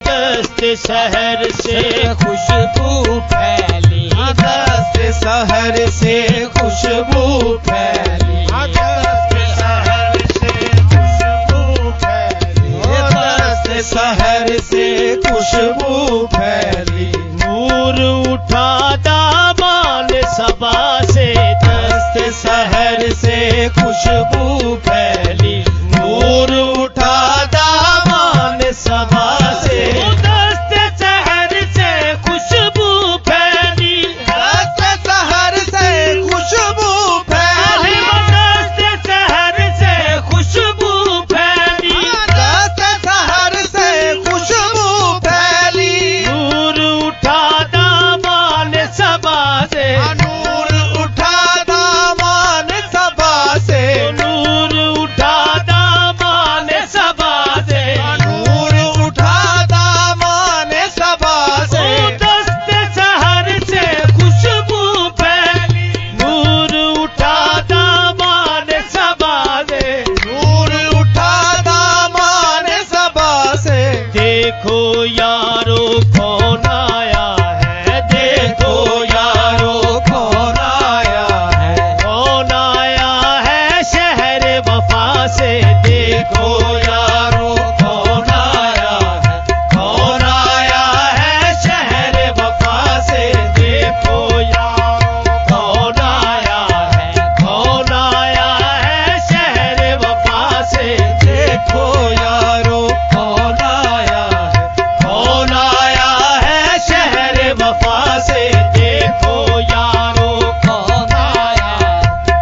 दस्त शहर से खुशबू फैली, दस्त शहर से खुशबू फैली, दस्त शहर से खुशबू फैली, दस्त शहर से खुशबू फैली। नूर उठा दामन सबा से, दस्त शहर से खुशबू फैली। नूर उठा दामन सबा से, दस्त शहर से खुशबू फैली, दस्त शहर से खुशबू फैली, दस्त शहर से खुशबू फैली, दस्त शहर से खुशबू फैली। नूर उठा दामन सबा से, नूर उठा दामन सबा से, नूर उठा दामन सबा से, नूर उठा दामन सबा से। दस्त शहर से खुशबू फैली, नूर उठा दामन सबा से, नूर उठा दामन सबा से। देखो यारो कौन आया है, देखो यारो कौन आया है, कौन आया है शहर वफा से। देखो यारो कौन आया है, कौन आया है शहर वफा से। देखो यारो कौन आया है, कौन आया है शहर वफा से। देखो यारो कौन आया है, कौन आया है शहर वफा से। देखो यारो कौन आया है,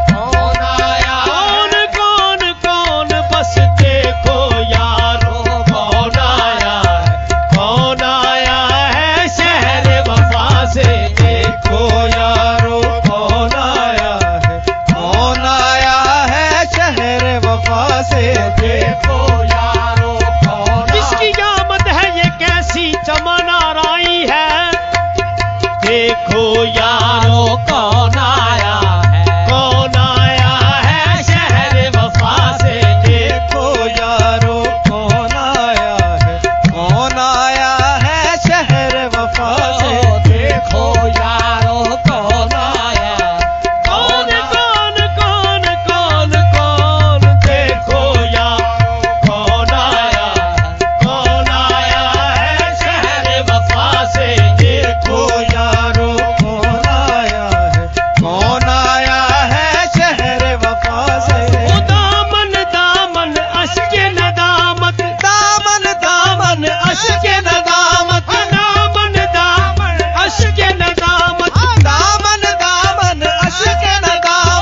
कौन आया, कौन कौन कौन, बस देखो यारो कौन आया है, कौन आया है शहर वफा से। देखो यारो कौन आया है, कौन आया है शहर वफा से। देखो यारो कौन, किसकी आमद है ये कैसी चमन आई है। देखो यारो कौन आया है, कौन आया है शहर वफा से। देखो यारो कौन आया है, कौन आया है शहर वफा से। देखो यारो कौन आया है, कौन कौन कौन कौन कौन, देखो यारो कौन आया है, कौन आया है शहर वफा से। देखो यारो कौन आया है, कौन आया है शहर वफा से। ओ दामन दामन अश्के नदामत, दामन दामन अश्के नदामत, दामन दामन अश्के नदामत, दामन दामन अश्के नदामत,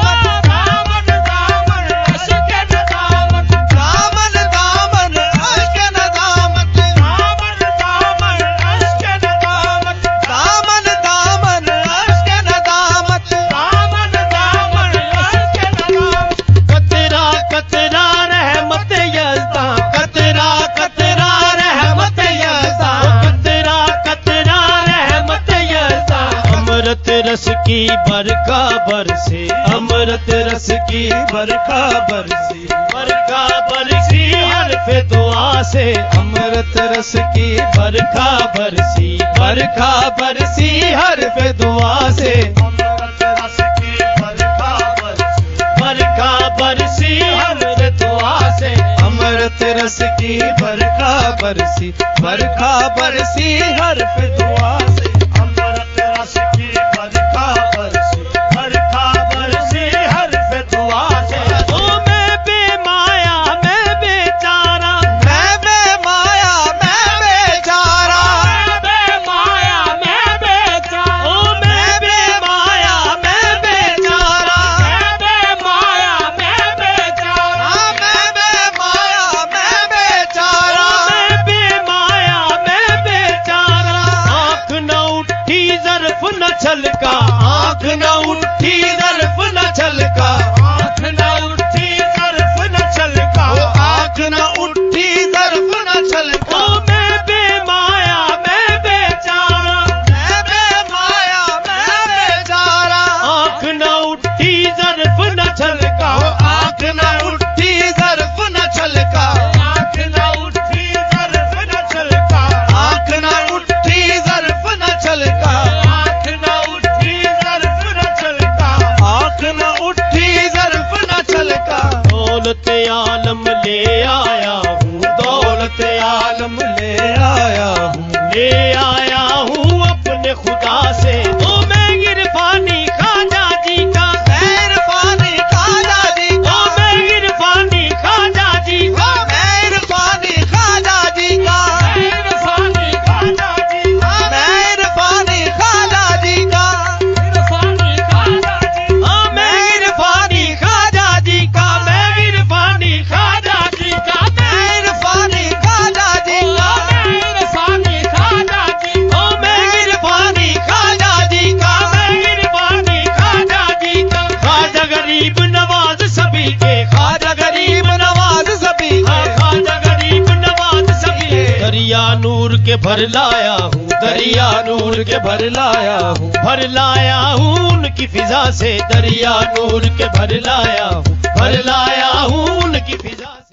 दामन दामन अश्के नदामत, दामन दामन अश्के नदामत, दामन दामन अश्के नदामत, दामन दामन अश्के नदामत, दामन दामन अश्के नदामत। कतरा कतरा रहमत यज़्दा, कतरा कतरा रहमत यज़्दा, कतरा कतरा रहमत यज़्दा। अमृत रस की बरखा बरसे, अमृत रस की बरखा बरसी, बरखा बरसी हर्फ दुआ से। अमृत रस की बरखा बरसी, बरखा बरसी हर्फ दुआ से। अमृत रस की बरखा बरसी, बरखा बरसी हर्फ दुआ से। अमृत रस की बरखा बरसी, बरखा बरसी हर्फ दुआ से। अमृत रस की बरखा बरसी, बरखा बरसी हर्फ दुआ से। ओ मैं बेमाया मैं बेचारा, मैं बेमाया मैं बेचारा, मैं बेमाया मैं बेचारा, ओ मैं बेमाया मैं बेचारा, मैं बेमाया मैं बेचारा, मैं बेमाया मैं बेचारा, मैं बेमाया मैं बेचारा। आँख न उठी ज़र्फ न छलका, आँख न उठी ज़र्फ न छलका, आँख न उठी ज़र्फ न छलका, आँख न उठी ज़र्फ न छलका। ओ मैं बेमाया मैं बेचारा, मैं बेमाया मैं बेचारा। आँख न उठी ज़र्फ न छलका, आँख न उठी ज़र्फ न छलका, आँख न उठी ज़र्फ न छलका। आँख के भर लाया हूँ, दरिया नूर के भर लाया हूँ, भर लाया हूँ उनकी फिजा से, दरिया नूर के भर लाया हूँ, भर लाया हूँ उनकी फिजा से।